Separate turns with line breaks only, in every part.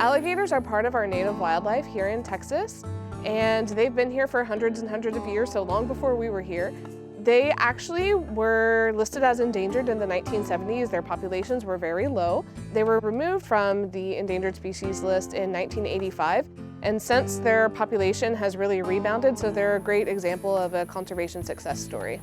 Alligators are part of our native wildlife here in Texas, and they've been here for hundreds and hundreds of years, so long before we were here. They actually were listed as endangered in the 1970s. Their populations were very low. They were removed from the endangered species list in 1985, and since their population has really rebounded, so they're a great example of a conservation success story.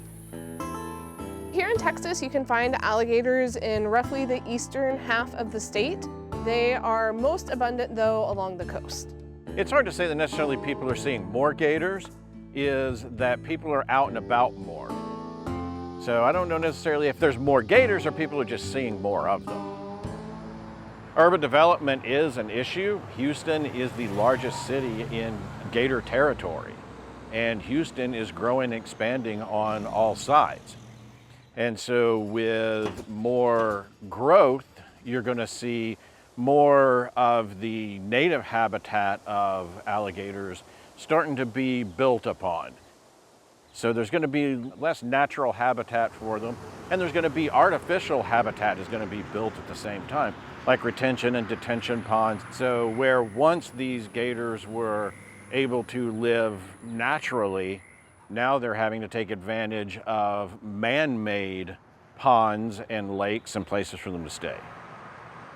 Here in Texas, you can find alligators in roughly the eastern half of the state. They are most abundant, though, along the coast.
It's hard to say that necessarily people are seeing more gators, is that people are out and about more. So I don't know necessarily if there's more gators or people are just seeing more of them. Urban development is an issue. Houston is the largest city in gator territory, and Houston is growing and expanding on all sides. And so with more growth, you're going to see more of the native habitat of alligators starting to be built upon. So there's going to be less natural habitat for them, and there's going to be artificial habitat is going to be built at the same time, like retention and detention ponds. So where once these gators were able to live naturally, now they're having to take advantage of man-made ponds and lakes and places for them to stay.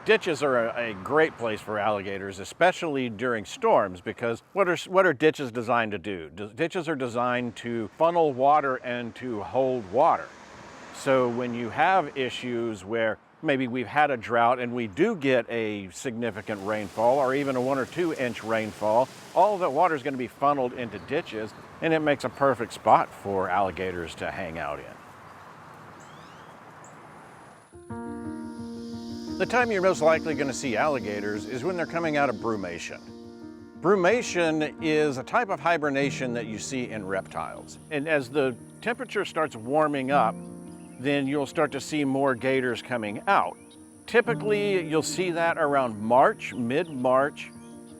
Ditches are a great place for alligators, especially during storms, because what are ditches designed to do? Ditches are designed to funnel water and to hold water. So when you have issues where maybe we've had a drought and we do get a significant rainfall or even a 1 or 2 inch rainfall, all of that water is going to be funneled into ditches, and it makes a perfect spot for alligators to hang out in. The time you're most likely going to see alligators is when they're coming out of brumation. Brumation is a type of hibernation that you see in reptiles. And as the temperature starts warming up, then you'll start to see more gators coming out. Typically, you'll see that around March, mid-March,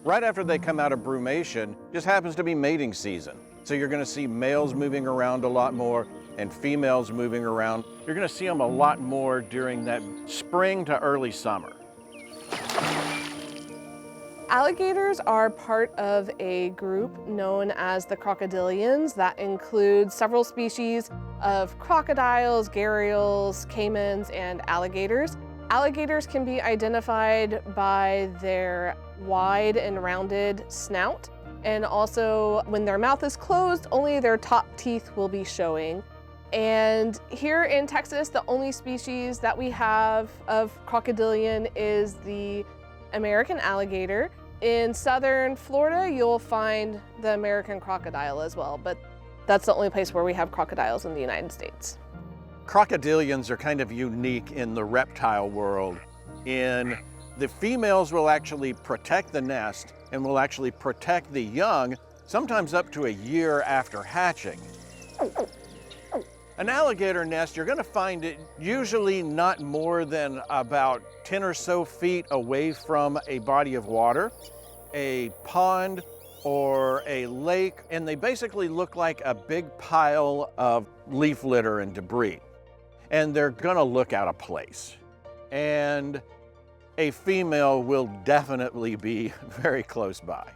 right after they come out of brumation. Just happens to be mating season. So you're going to see males moving around a lot more and females moving around. You're going to see them a lot more during that spring to early summer.
Alligators are part of a group known as the crocodilians that includes several species of crocodiles, gharials, caimans, and alligators. Alligators can be identified by their wide and rounded snout, and also when their mouth is closed, only their top teeth will be showing. And here in Texas, the only species that we have of crocodilian is the American alligator. In southern Florida, you'll find the American crocodile as well, but that's the only place where we have crocodiles in the United States.
Crocodilians are kind of unique in the reptile world. The females will actually protect the nest and will actually protect the young, sometimes up to a year after hatching. An alligator nest, you're going to find it usually not more than about 10 or so feet away from a body of water, a pond, or a lake, and they basically look like a big pile of leaf litter and debris. And they're going to look out of place. And a female will definitely be very close by.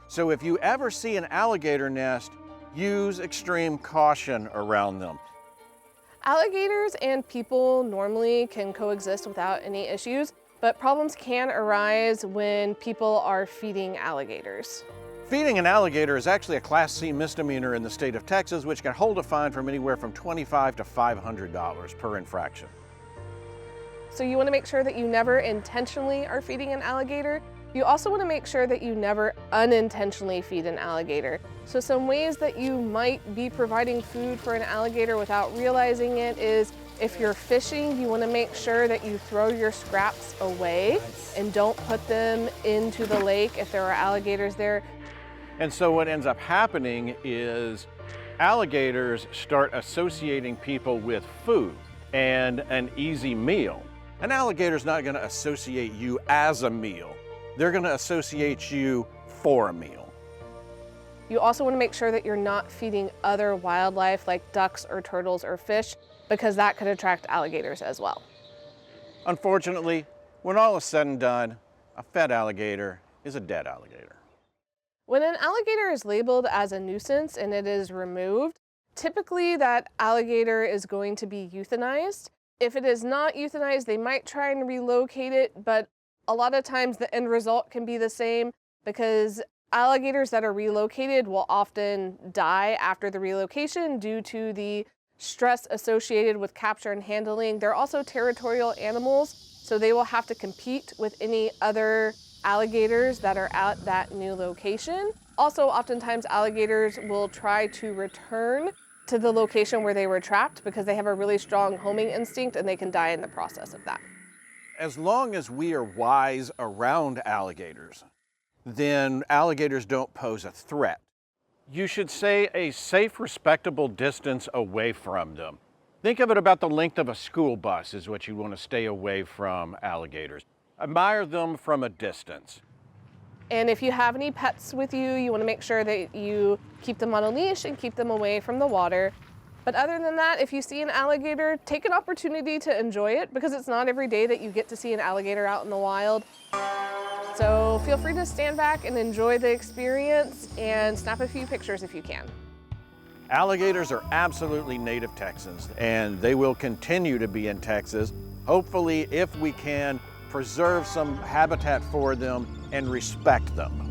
So if you ever see an alligator nest, use extreme caution around them.
Alligators and people normally can coexist without any issues, but problems can arise when people are feeding alligators.
Feeding an alligator is actually a Class C misdemeanor in the state of Texas, which can hold a fine from anywhere from $25 to $500 per infraction.
So you want to make sure that you never intentionally are feeding an alligator. You also want to make sure that you never unintentionally feed an alligator. So some ways that you might be providing food for an alligator without realizing it is if you're fishing, you want to make sure that you throw your scraps away and don't put them into the lake if there are alligators there.
And so what ends up happening is alligators start associating people with food and an easy meal. An alligator's not going to associate you as a meal. They're going to associate you for a meal.
You also want to make sure that you're not feeding other wildlife like ducks or turtles or fish, because that could attract alligators as well.
Unfortunately, when all is said and done, a fed alligator is a dead alligator?
When an alligator is labeled as a nuisance and it is removed, typically that alligator is going to be euthanized. If it is not euthanized, they might try and relocate it, but a lot of times the end result can be the same because alligators that are relocated will often die after the relocation due to the stress associated with capture and handling. They're also territorial animals, so they will have to compete with any other alligators that are at that new location. Also, oftentimes alligators will try to return to the location where they were trapped because they have a really strong homing instinct and they can die in the process of that.
As long as we are wise around alligators, then alligators don't pose a threat. You should say a safe, respectable distance away from them. Think of it about the length of a school bus is what you want to stay away from alligators. Admire them from a distance.
And if you have any pets with you, you want to make sure that you keep them on a leash and keep them away from the water. But other than that, if you see an alligator, take an opportunity to enjoy it because it's not every day that you get to see an alligator out in the wild. So feel free to stand back and enjoy the experience and snap a few pictures if you can.
Alligators are absolutely native Texans, and they will continue to be in Texas. Hopefully, if we can, preserve some habitat for them and respect them.